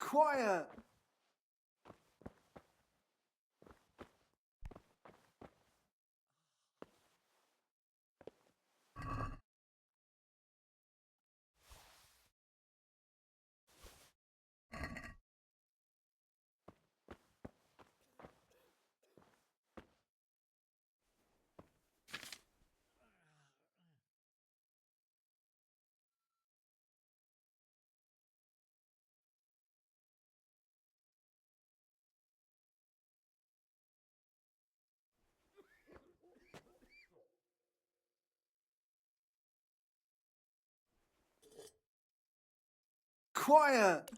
Quiet. Quiet.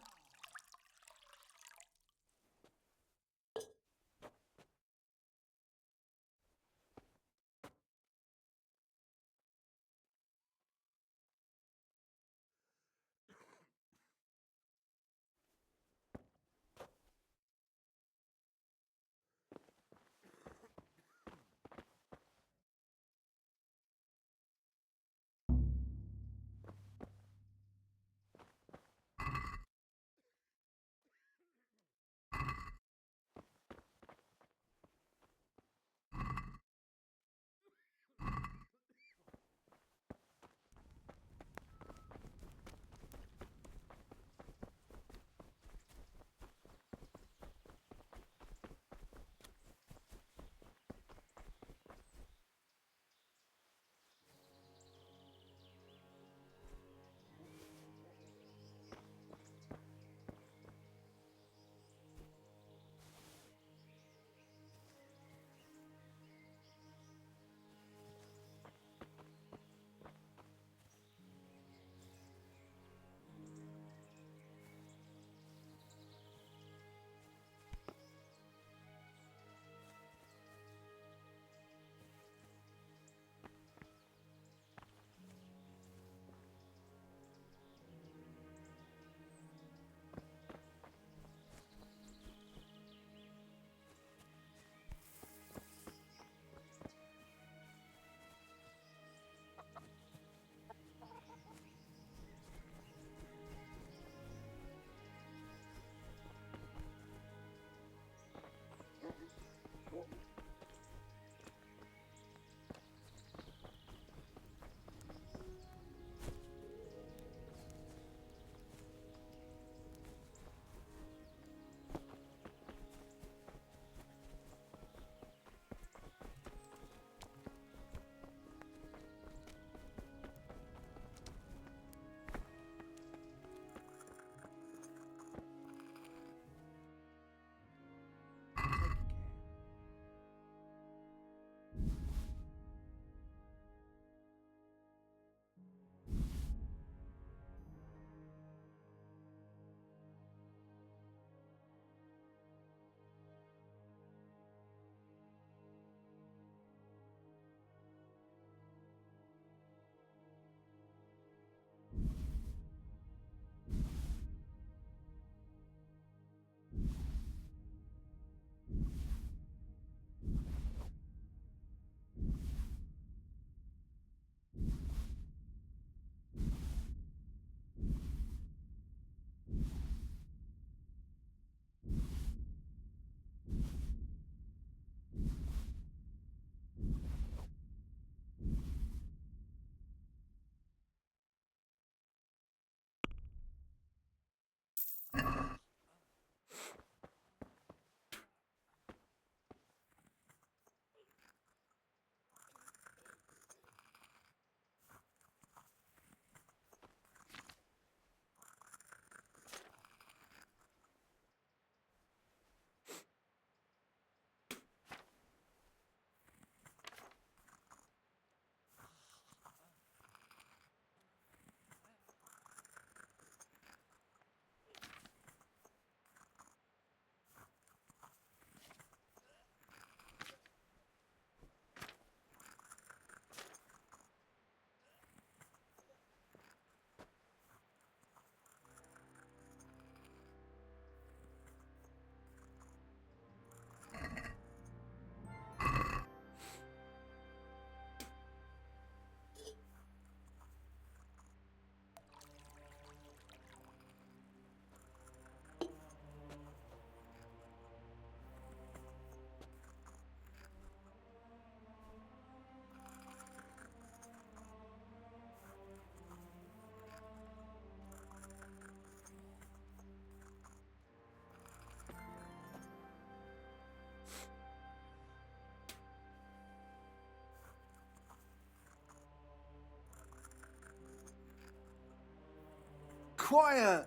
quiet!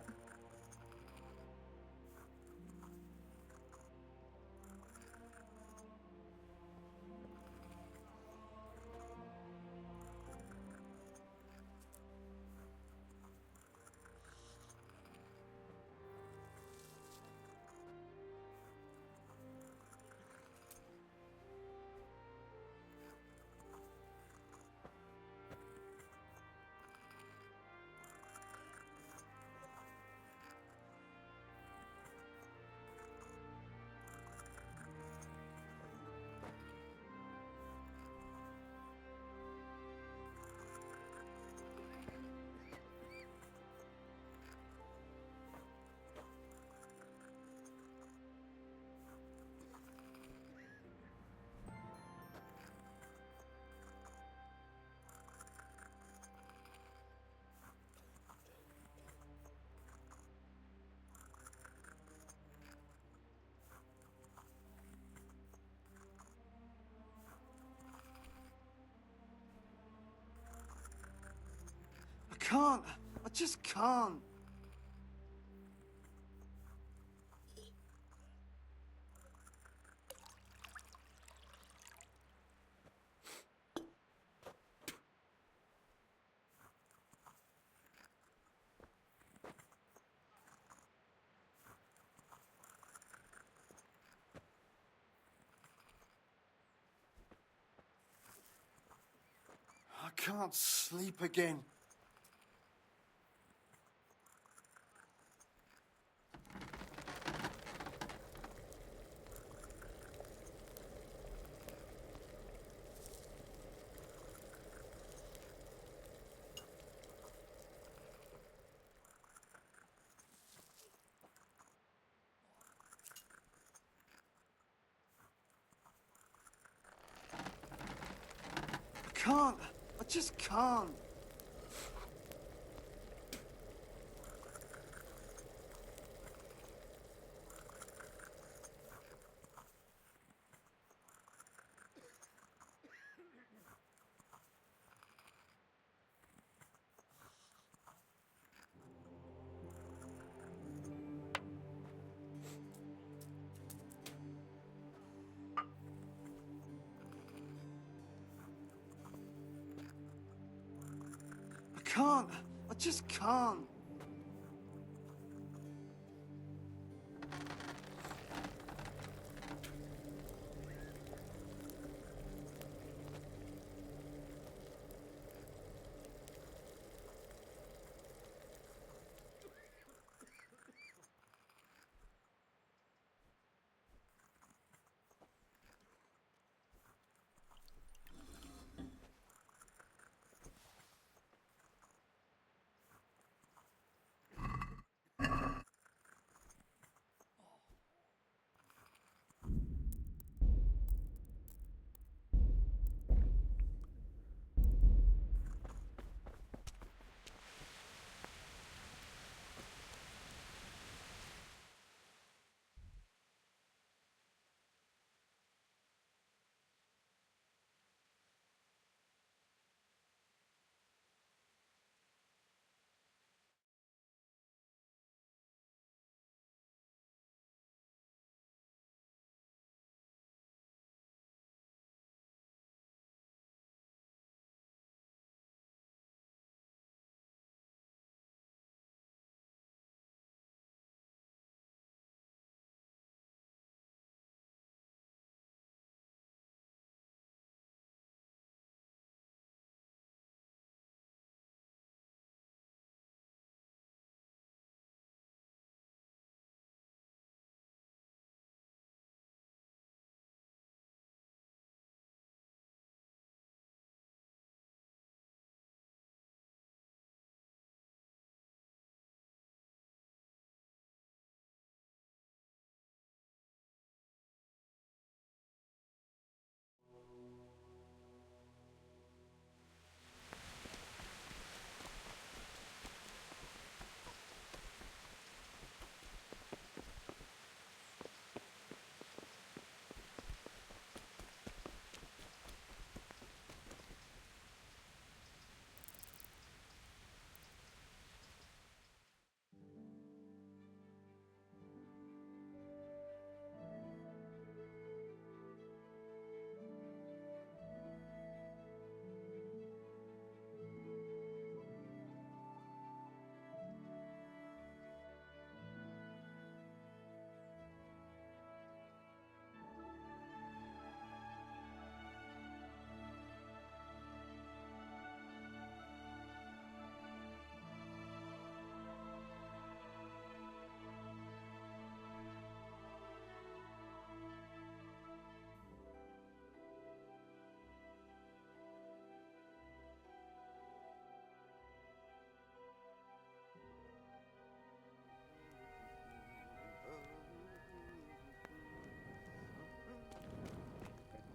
I can't. I just can't. I can't sleep again. I can't. I just can't. I can't. I just can't.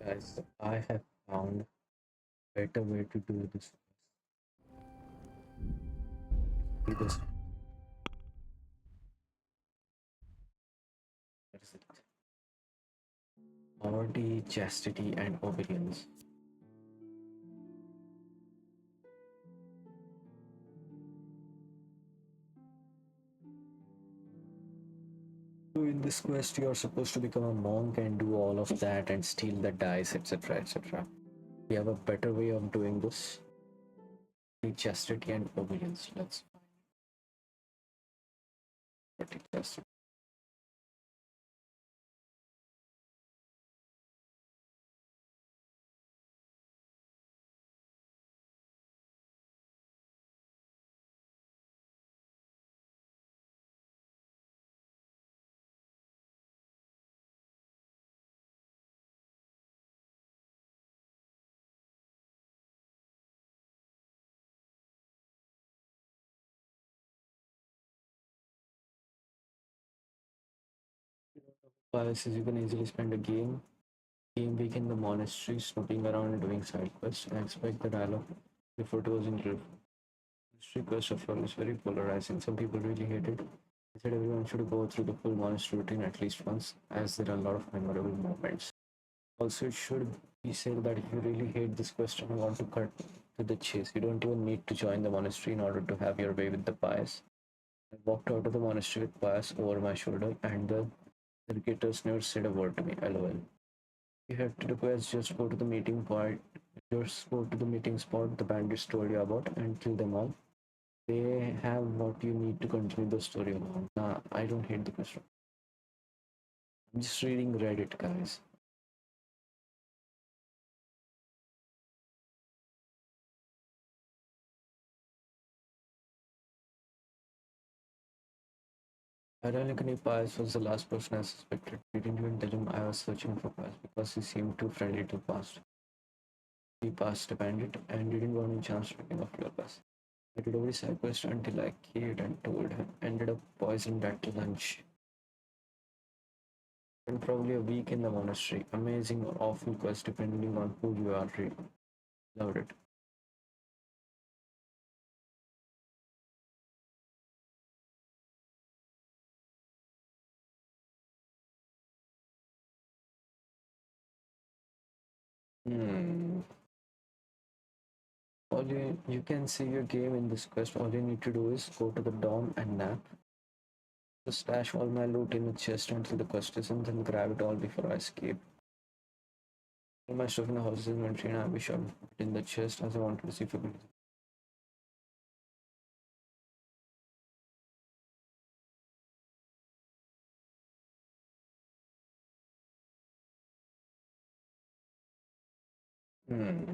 Guys, I have found a better way to do this. Do this. What is it? Poverty, chastity, and obedience. So in this quest, you are supposed to become a monk and do all of that and steal the dice, etc., etc. We have a better way of doing this. Chastity and obedience. Let's find chastity. Biases, you can easily spend a game week in the monastery, snooping around and doing side quests. I expect the dialogue before it was in real. Monastery quest of all is very polarizing. Some people really hate it. I said everyone should go through the full monastery routine at least once, as there are a lot of memorable moments. Also, it should be said that if you really hate this quest and want to cut to the chase, you don't even need to join the monastery in order to have your way with the pious. I walked out of the monastery with pious over my shoulder, and the educators never said a word to me. LOL. You have to request just go to the meeting point. Just go to the meeting spot the bandits told you about and kill them all. They have what you need to continue the story along. Nah, I don't hate the question. I'm just reading Reddit, guys. Ironically, Pius was the last person I suspected. We didn't even tell him I was searching for Pius because he seemed too friendly to pass. He passed a bandit and didn't want any chance to picking off your bus. I did every side quest until I caved and told him. Ended up poisoning that lunch. And probably a week in the monastery. Amazing or awful quest depending on who you are reading. Loved it. Hmm. You can save your game in this quest. All you need to do is go to the dorm and nap. Just stash all my loot in the chest until the quest is in, then grab it all before I escape. All my stuff in the house is inventory and I wish I put it in the chest as I wanted to see if I could. Hmm.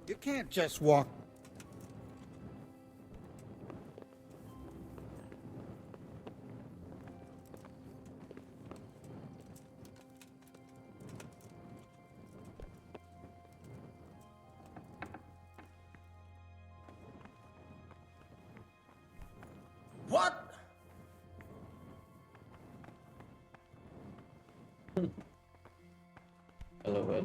You can't just walk. What? LOL.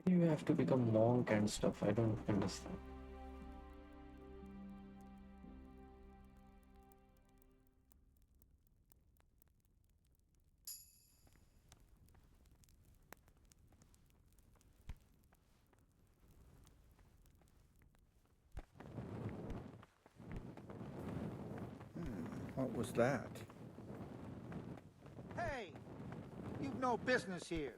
You have to become monk and stuff. I don't understand. What was that? Hey, you've no business here.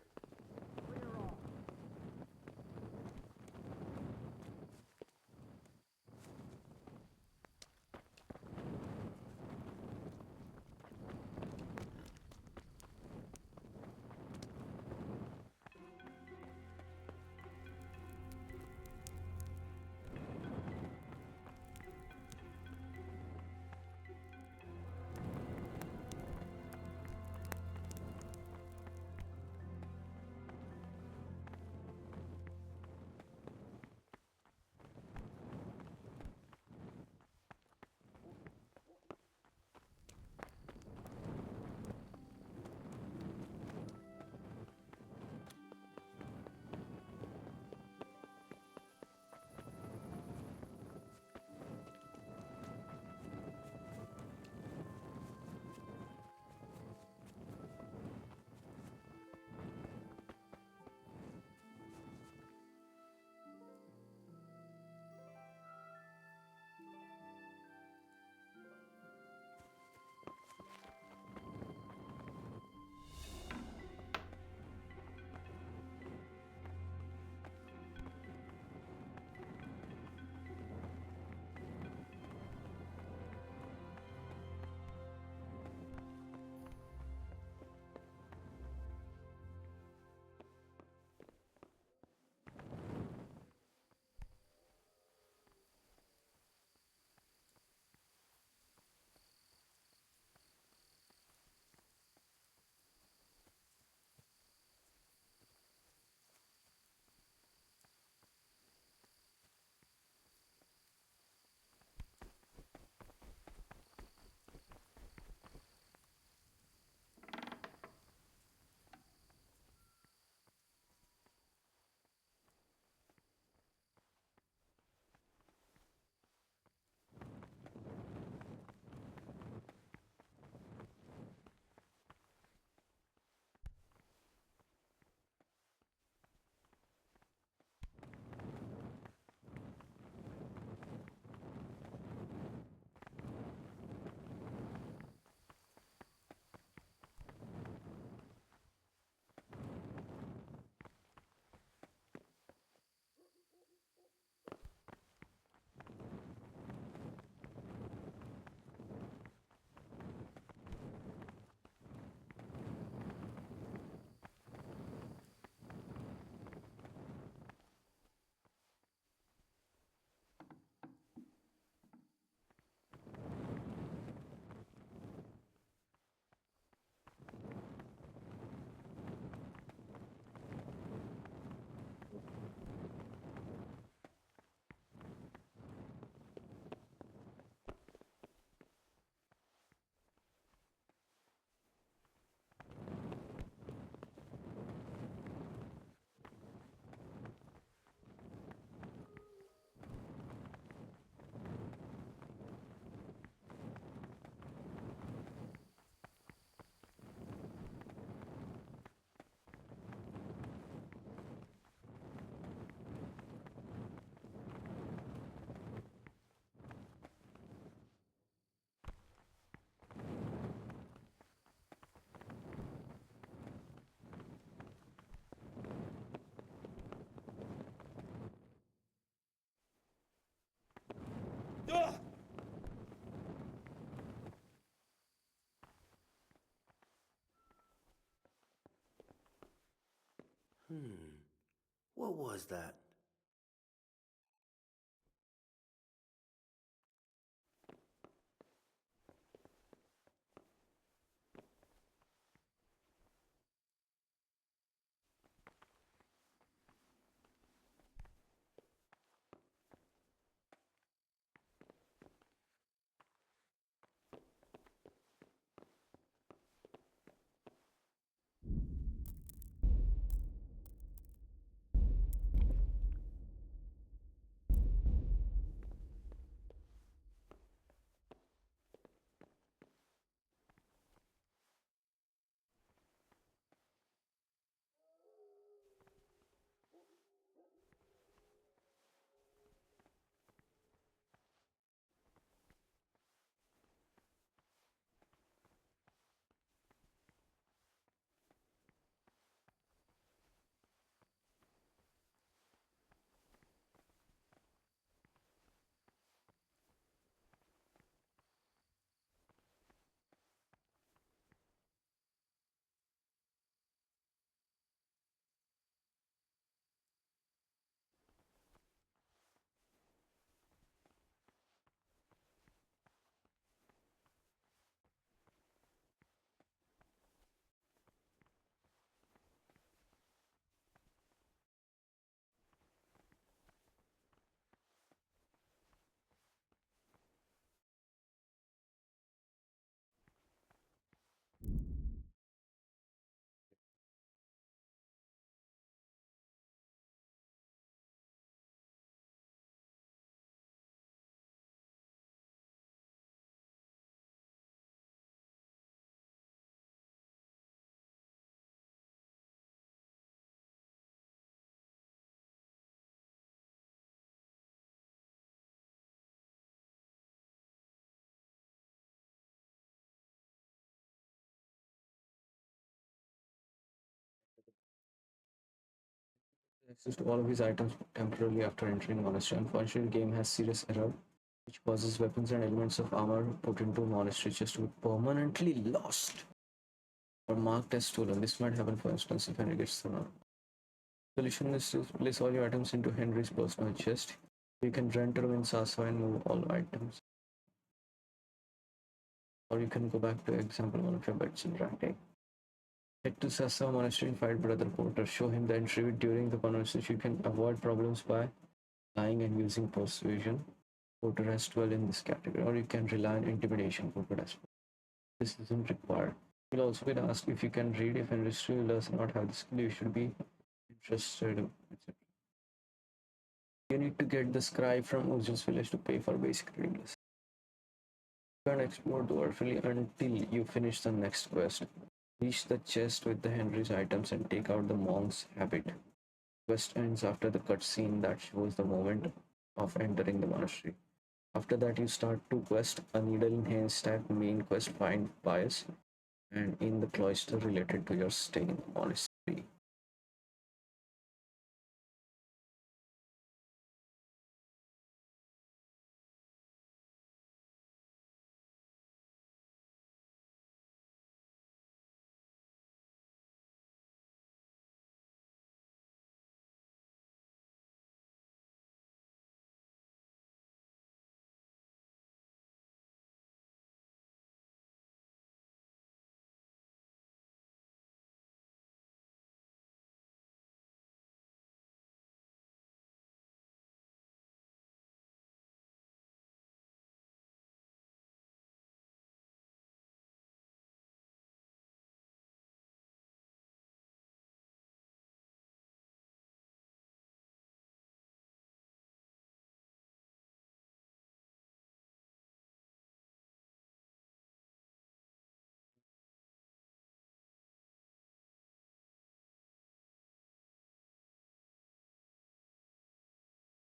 What was that? Access to all of his items temporarily after entering monastery. Unfortunately, the game has serious error, which causes weapons and elements of armor put into monastery just to be permanently lost or marked as stolen. This might happen, for instance, if Henry gets thrown out. Solution is to place all your items into Henry's personal chest. You can rent a room in Sasa and move all items. Or you can go back to example one of your beds in Rante. Head to Sasa Monastery and fight Brother Porter. Show him the entry during the conversation. You can avoid problems by lying and using persuasion. Porter has 12 in this category. Or you can rely on intimidation. Porter has 4. This isn't required. You'll also be asked if you can read. If industry does not have the skill, you should be interested, etc. You need to get the scribe from Urjun's village to pay for basic reading lessons. You can't explore dwarfly until you finish the next quest. Reach the chest with the Henry's items and take out the monk's habit. Quest ends after the cutscene that shows the moment of entering the monastery. After that, you start two quests: a needle in haystack main quest, find bias, and in the cloister related to your stay in the monastery.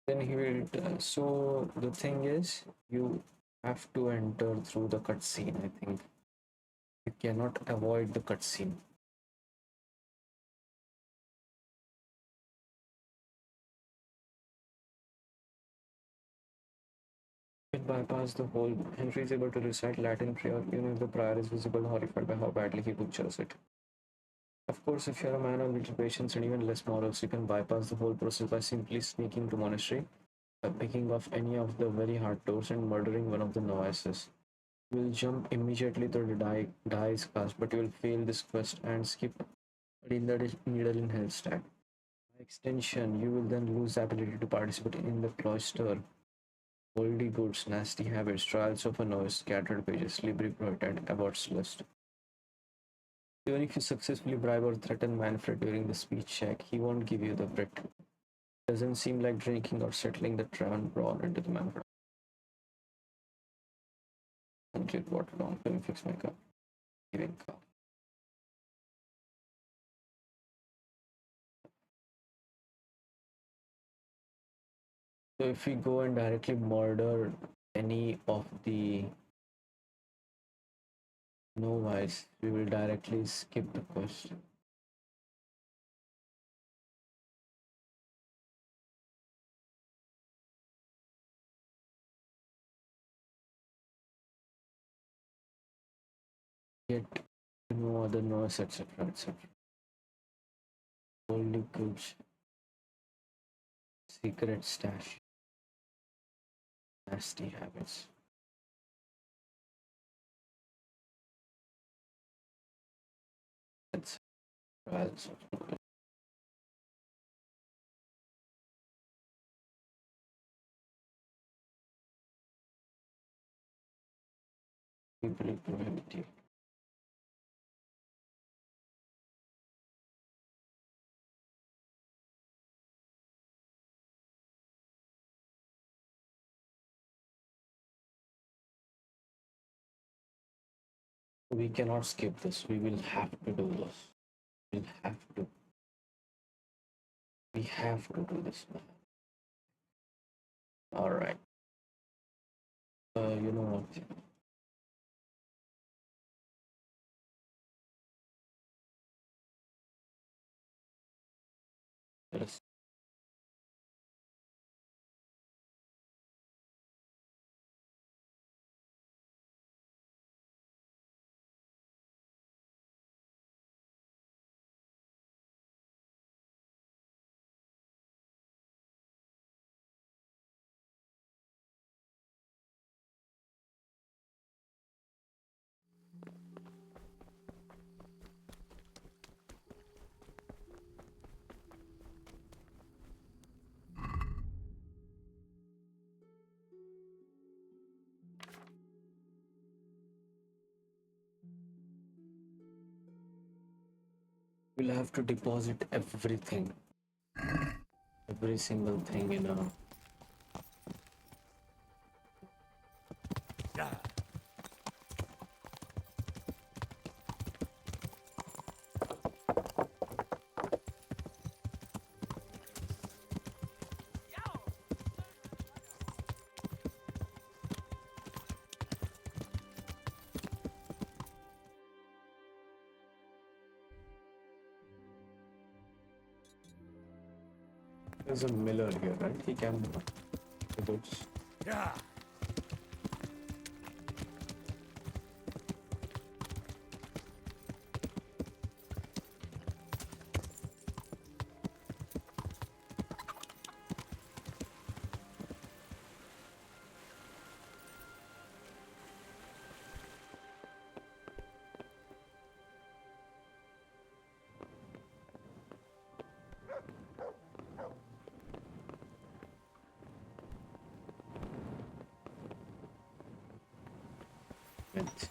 Then he will. So the thing is, you have to enter through the cutscene. I think you cannot avoid the cutscene. It bypass the whole. Henry is able to recite Latin prayer even if the prior is visible, horrified by how badly he butchers it. Of course, if you're a man of little patience and even less morals, you can bypass the whole process by simply sneaking to monastery, by picking off any of the very hard doors and murdering one of the novices. You will jump immediately to the dice cast, but you will fail this quest and skip in the needle in hell stack. By extension, you will then lose the ability to participate in the cloister, worldly goods, nasty habits, trials of a novice, scattered pages, libri prohibit, and aborts list. Even if you successfully bribe or threaten Manfred during the speech check, he won't give you the Brit. Doesn't seem like drinking or settling the Traven brawl into the Manfred. Complete water down. Let me fix my car. Giving car. So if we go and directly murder any of the novice, we will directly skip the quest. Get no other novice, etc. etc. Only goods. Secret stash. Nasty habits. That's trials of novice. People prohibitive. We cannot skip this. We will have to do this. We'll have to. We have to do this, man. Alright. You know what? Let's we'll have to deposit everything. Every single thing in a there's a miller here, right? He can the goods. Yeah. Right.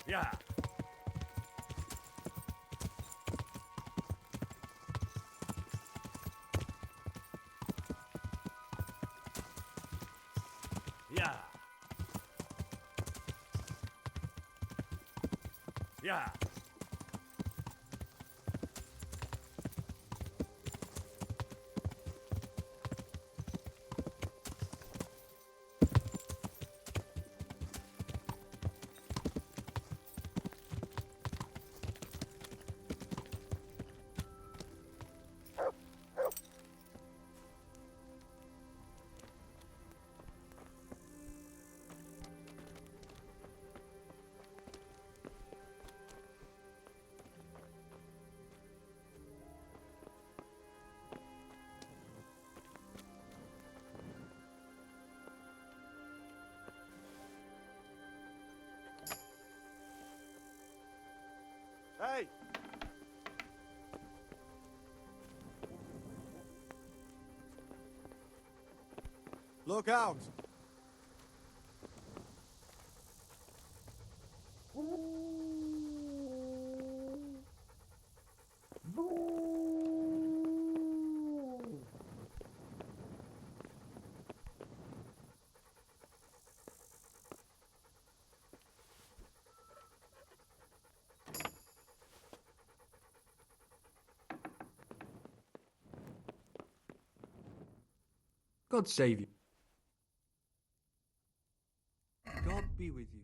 Yeah. Yeah. Yeah. Look out! God save you. God be with you.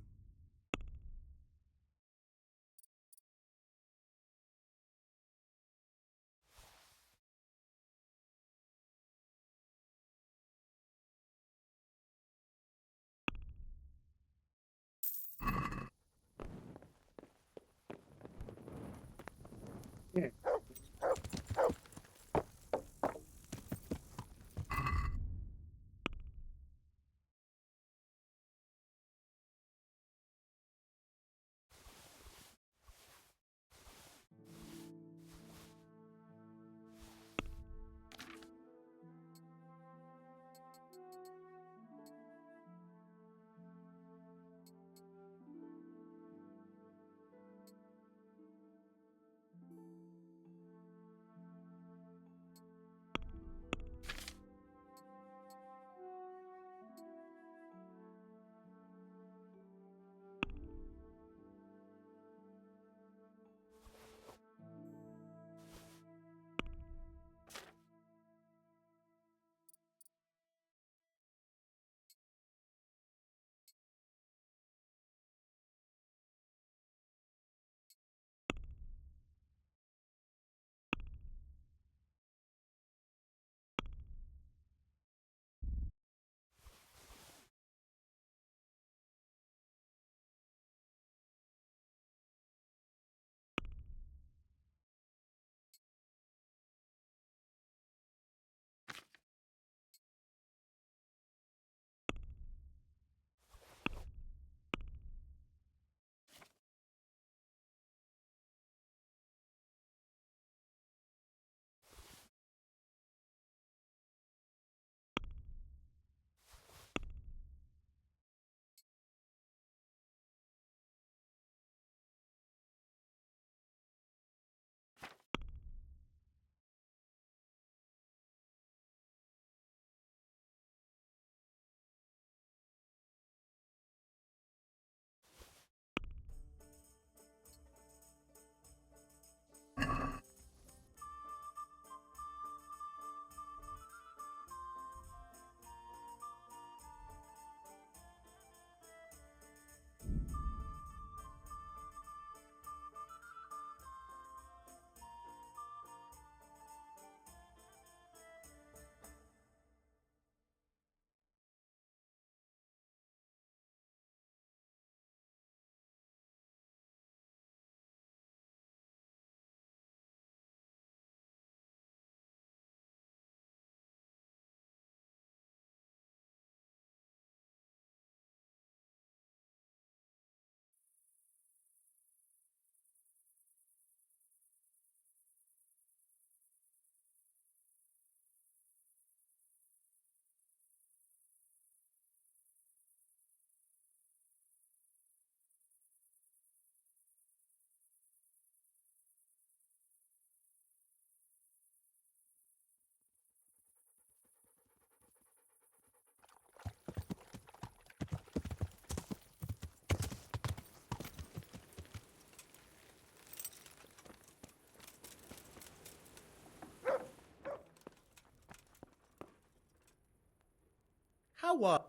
How are?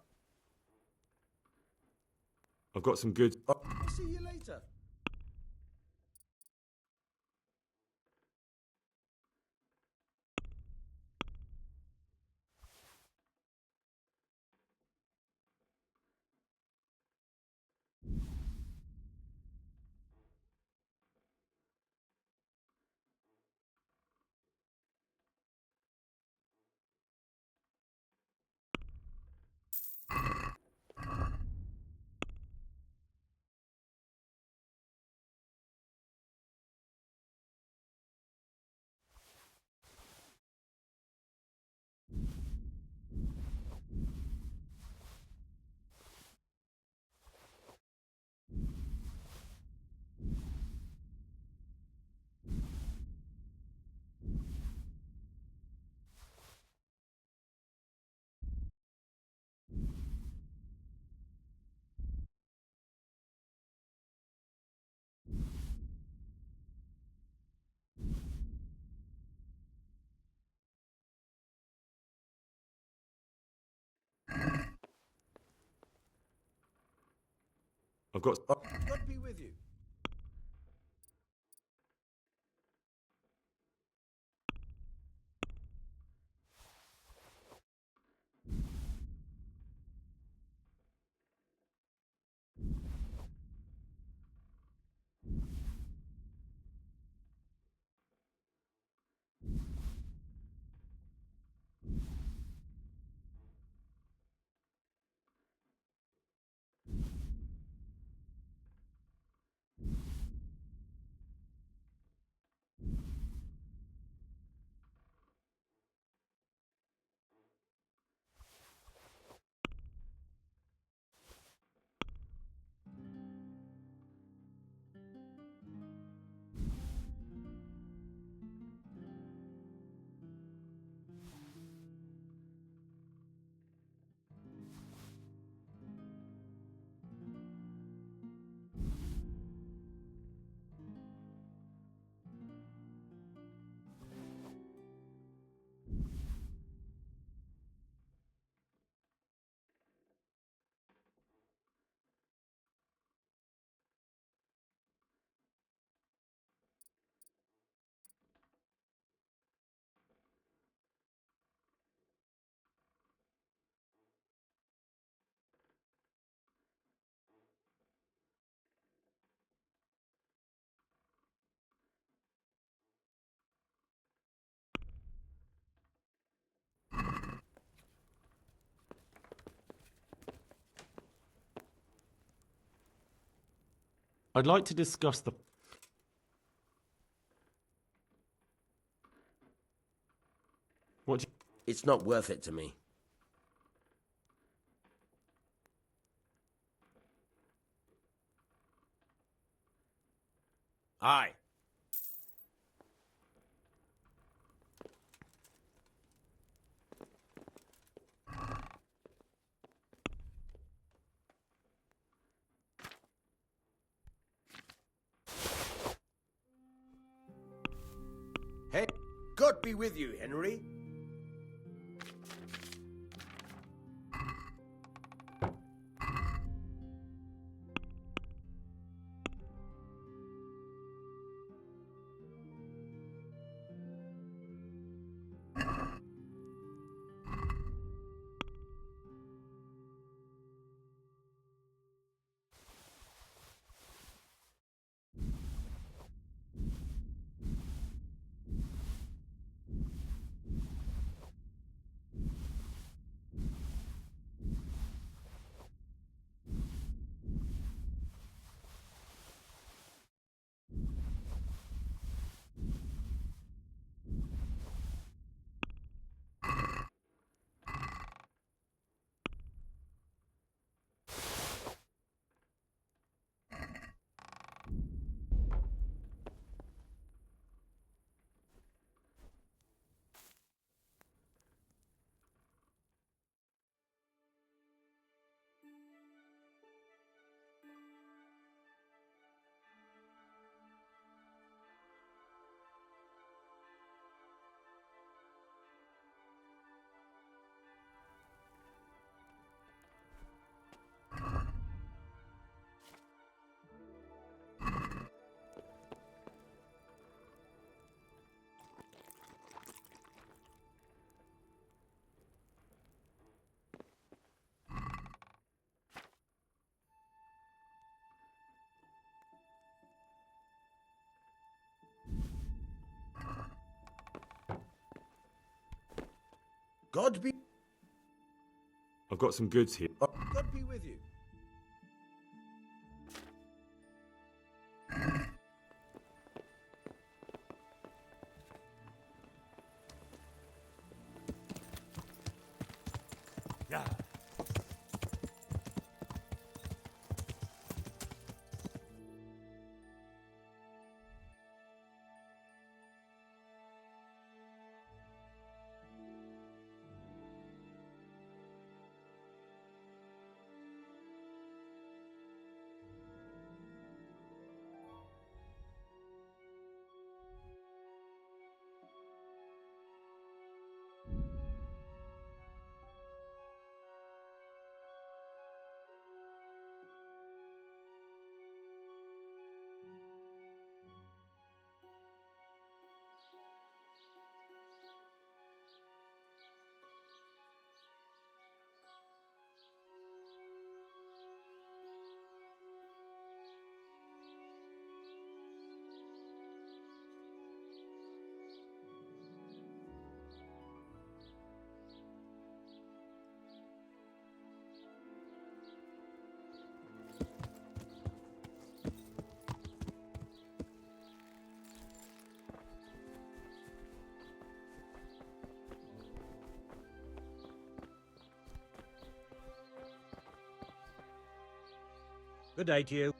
I've got some good. See you later. I've got. God be with you. I'd like to discuss the... What do you... It's not worth it to me. Aye. Hey, God be with you, Henry. God be... I've got some goods here. God be with you. Yeah. Good day to you.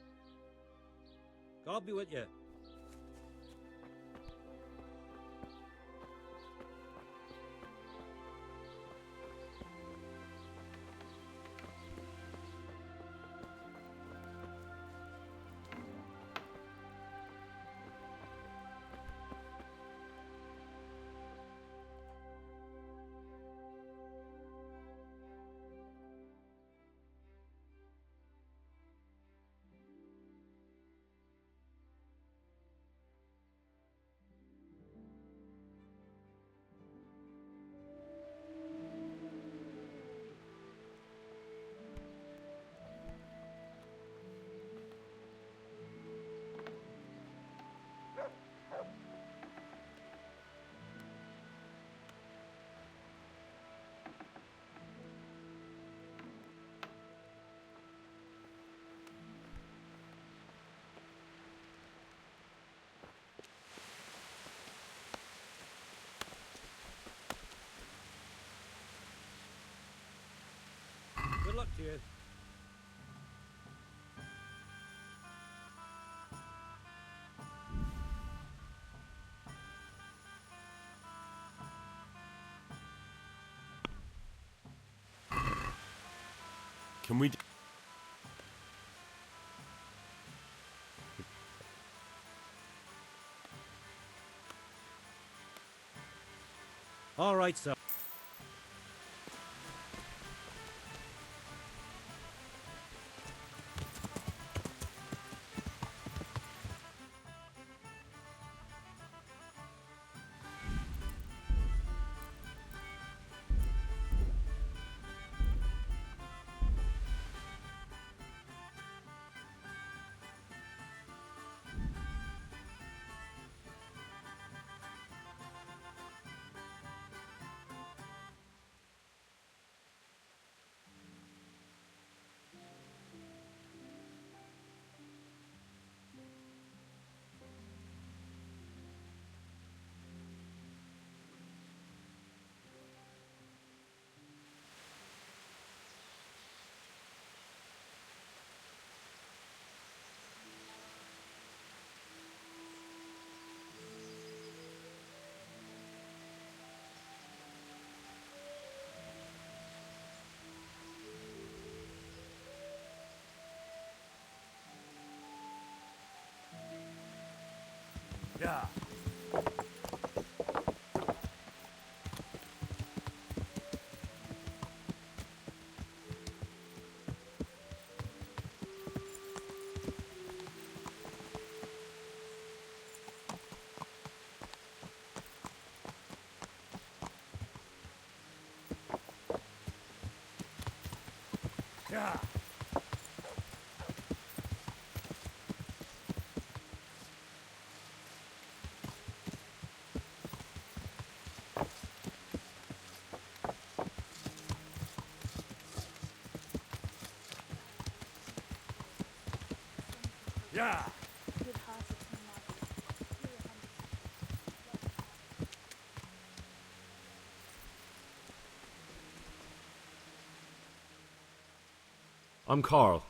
God be with you. Good luck to you. Can we? All right, sir. Yeah. Yeah. Yeah. I'm Carl.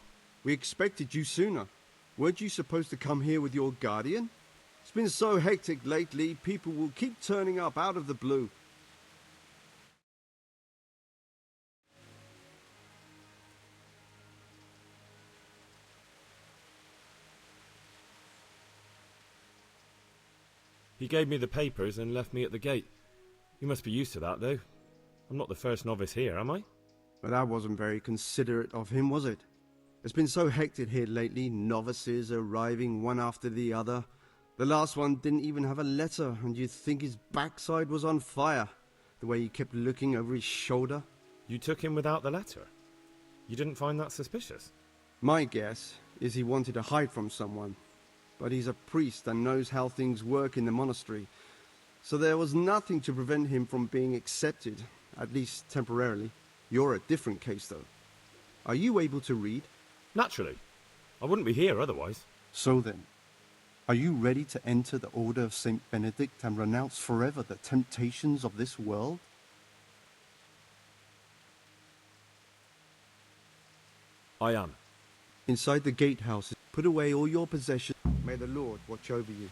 We expected you sooner. Weren't you supposed to come here with your guardian? It's been so hectic lately, people will keep turning up out of the blue. He gave me the papers and left me at the gate. You must be used to that, though. I'm not the first novice here, am I? But that wasn't very considerate of him, was it? It's been so hectic here lately, novices arriving one after the other. The last one didn't even have a letter, and you'd think his backside was on fire, the way he kept looking over his shoulder. You took him without the letter. You didn't find that suspicious? My guess is he wanted to hide from someone, but he's a priest and knows how things work in the monastery, so there was nothing to prevent him from being accepted, at least temporarily. You're a different case, though. Are you able to read? Naturally. I wouldn't be here otherwise. So then, are you ready to enter the Order of Saint Benedict and renounce forever the temptations of this world? I am. inside the gatehouse. Put away all your possessions. May the Lord watch over you.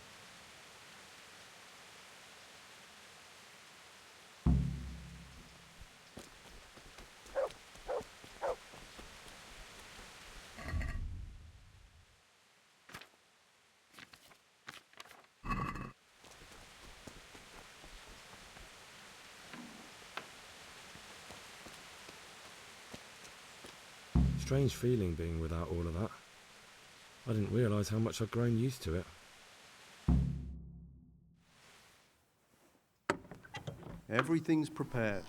Strange feeling being without all of that. I didn't realise how much I'd grown used to it. Everything's prepared.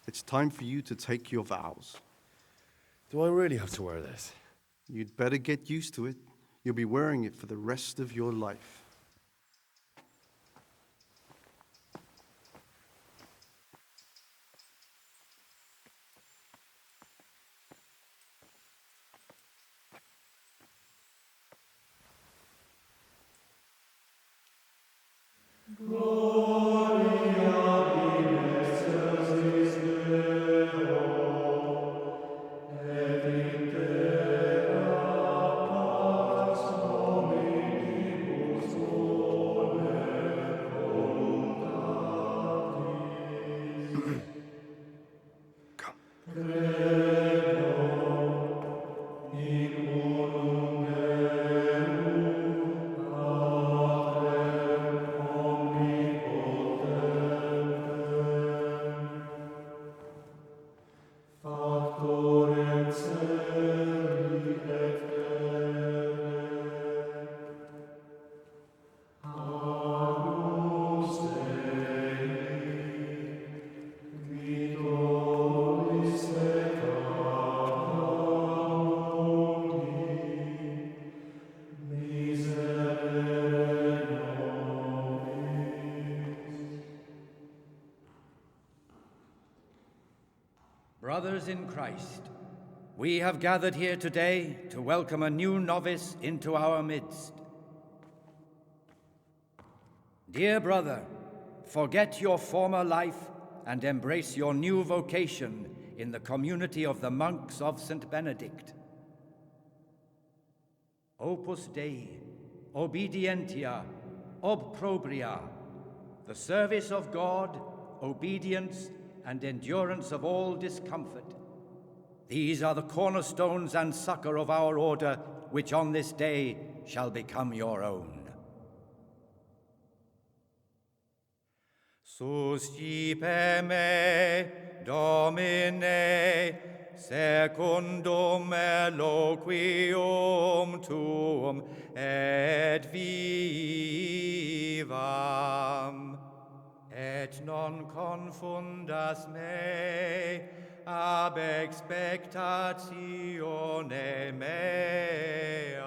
It's time for you to take your vows. Do I really have to wear this? You'd better get used to it. You'll be wearing it for the rest of your life. Brothers in Christ, we have gathered here today to welcome a new novice into our midst. Dear brother, forget your former life and embrace your new vocation in the community of the monks of St. Benedict. Opus Dei, obedientia, obprobria, the service of God, obedience, and endurance of all discomfort. These are the cornerstones and succor of our order, which on this day shall become your own. Suscipe me, Domine, secundum eloquium tuum, et vivam. Et non confundas me ab expectatione mea.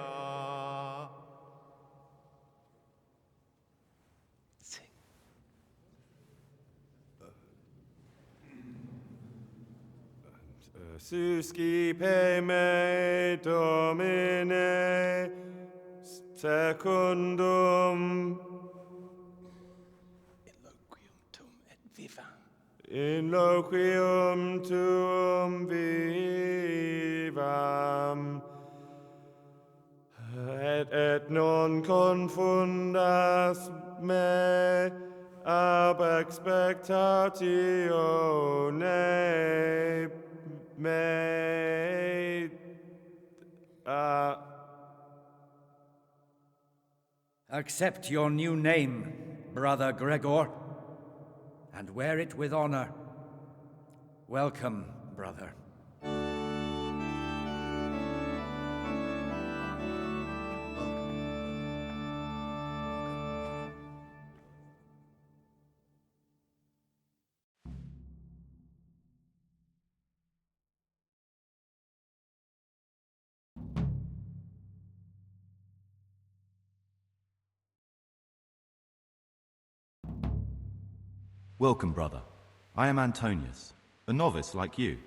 Suscipe me, Domine, secundum in loquium tuum vivam, et non confundas me ab expectatione mea. Accept your new name, Brother Gregor, and wear it with honor. Welcome, brother. Welcome, brother. I am Antonius, a novice like you.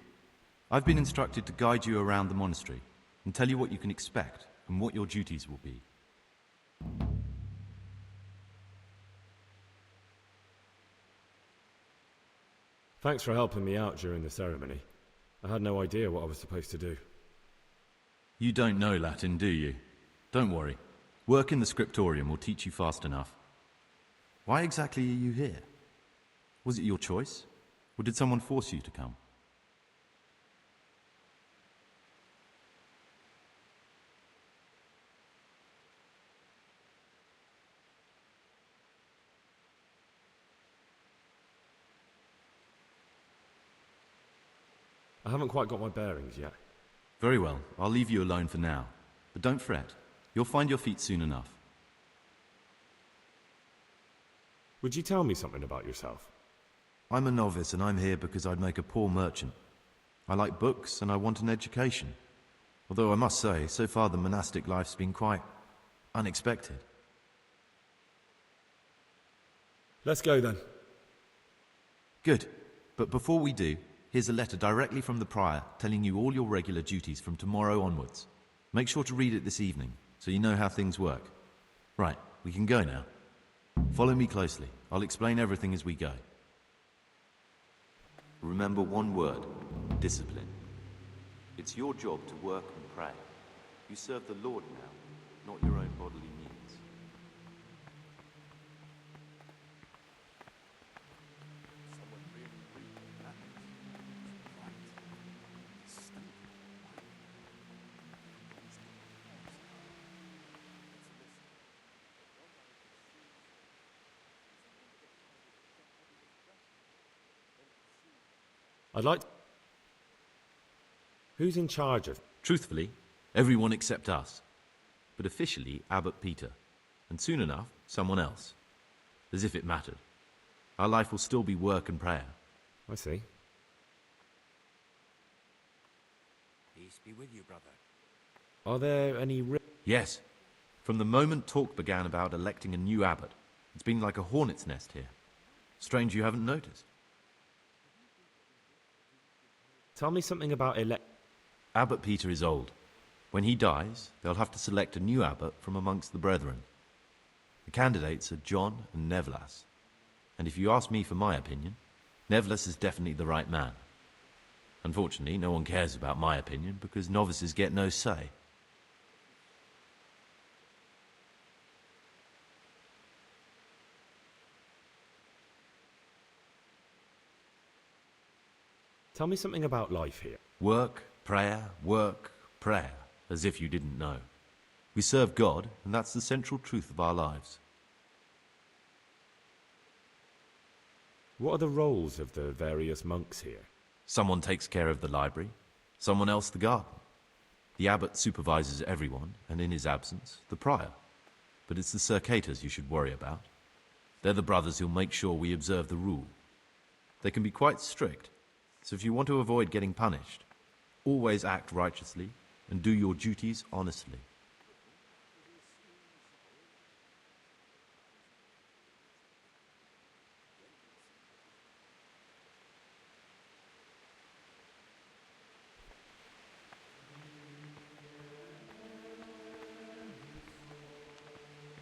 I've been instructed to guide you around the monastery and tell you what you can expect and what your duties will be. Thanks for helping me out during the ceremony. I had no idea what I was supposed to do. You don't know Latin, do you? Don't worry. Work in the scriptorium will teach you fast enough. Why exactly are you here? Was it your choice? Or did someone force you to come? I haven't quite got my bearings yet. Very well, I'll leave you alone for now. But don't fret. You'll find your feet soon enough. Would you tell me something about yourself? I'm a novice and I'm here because I'd make a poor merchant. I like books and I want an education. Although I must say, so far the monastic life's been quite unexpected. Let's go then. Good. But before we do, here's a letter directly from the prior telling you all your regular duties from tomorrow onwards. Make sure to read it this evening, so you know how things work. Right, we can go now. Follow me closely. I'll explain everything as we go. Remember one word: discipline. It's your job to work and pray. You serve the Lord now, not your own bodily needs. I'd like... Who's in charge of... Truthfully, everyone except us. But officially, Abbot Peter. And soon enough, someone else. As if it mattered. Our life will still be work and prayer. I see. Peace be with you, brother. Are there any... Yes. From the moment talk began about electing a new abbot, it's been like a hornet's nest here. Strange you haven't noticed. Tell me something about Abbot Peter is old. When he dies, they'll have to select a new abbot from amongst the brethren. The candidates are John and Nevlas. And if you ask me for my opinion, Nevlas is definitely the right man. Unfortunately, no one cares about my opinion because novices get no say. Tell me something about life here. Work, prayer, as if you didn't know. We serve God, and that's the central truth of our lives. What are the roles of the various monks here? Someone takes care of the library, someone else the garden. The abbot supervises everyone, and in his absence, the prior. But it's the circators you should worry about. They're the brothers who'll make sure we observe the rule. They can be quite strict, so if you want to avoid getting punished, always act righteously and do your duties honestly.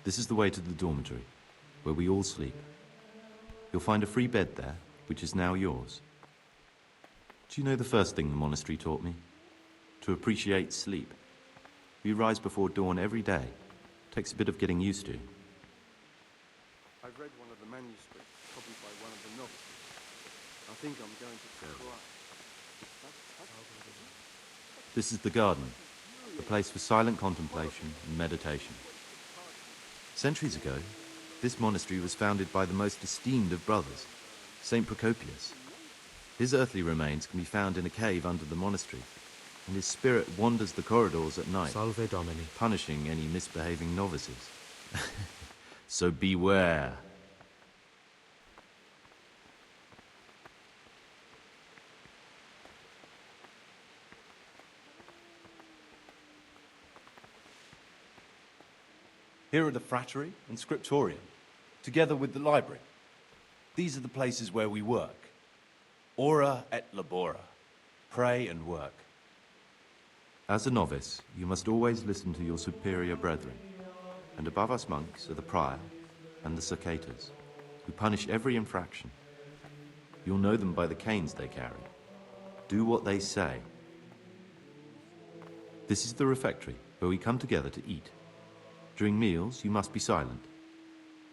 This is the way to the dormitory, where we all sleep. You'll find a free bed there, which is now yours. Do you know the first thing the monastery taught me? To appreciate sleep. We rise before dawn every day. Takes a bit of getting used to. I've read one of the manuscripts, copied by one of the novices. I think I'm going to cry. This is the garden, a place for silent contemplation and meditation. Centuries ago, this monastery was founded by the most esteemed of brothers, Saint Procopius. His earthly remains can be found in a cave under the monastery, and his spirit wanders the corridors at night, Salve Domini. punishing any misbehaving novices. So beware. Here are the frattery and scriptorium, together with the library. These are the places where we work. Ora et labora. Pray and work. As a novice, you must always listen to your superior brethren. And above us monks are the prior and the circators, who punish every infraction. You'll know them by the canes they carry. Do what they say. This is the refectory, where we come together to eat. During meals, you must be silent.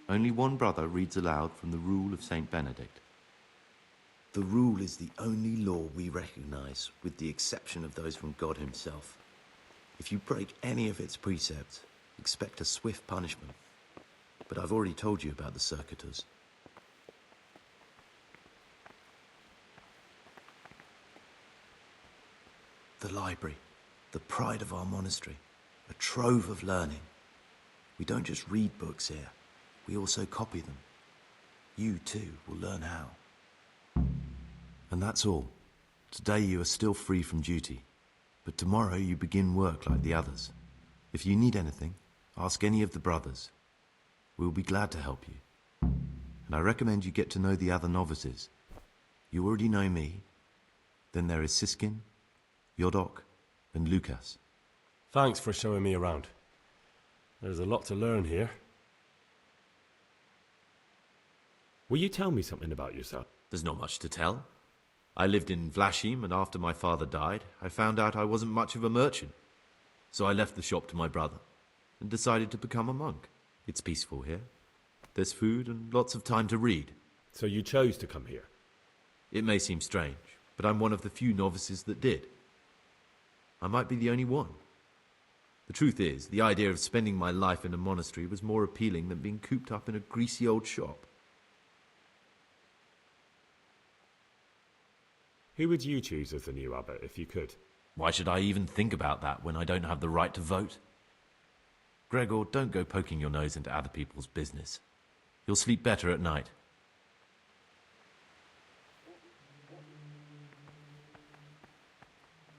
Only one brother reads aloud from the Rule of Saint Benedict. The rule is the only law we recognize, with the exception of those from God himself. If you break any of its precepts, expect a swift punishment. But I've already told you about the circuitous. The library, the pride of our monastery, a trove of learning. We don't just read books here, we also copy them. You too will learn how. And that's all. Today you are still free from duty, but tomorrow you begin work like the others. If you need anything, ask any of the brothers. We will be glad to help you. And I recommend you get to know the other novices. You already know me. Then there is Siskin, Yodok, and Lucas. Thanks for showing me around. There's a lot to learn here. Will you tell me something about yourself? There's not much to tell. I lived in Vlashim, and after my father died, I found out I wasn't much of a merchant. So I left the shop to my brother and decided to become a monk. It's peaceful here. There's food and lots of time to read. So you chose to come here? It may seem strange, but I'm one of the few novices that did. I might be the only one. The truth is, the idea of spending my life in a monastery was more appealing than being cooped up in a greasy old shop. Who would you choose as the new abbot if you could? Why should I even think about that when I don't have the right to vote? Gregor, don't go poking your nose into other people's business. You'll sleep better at night.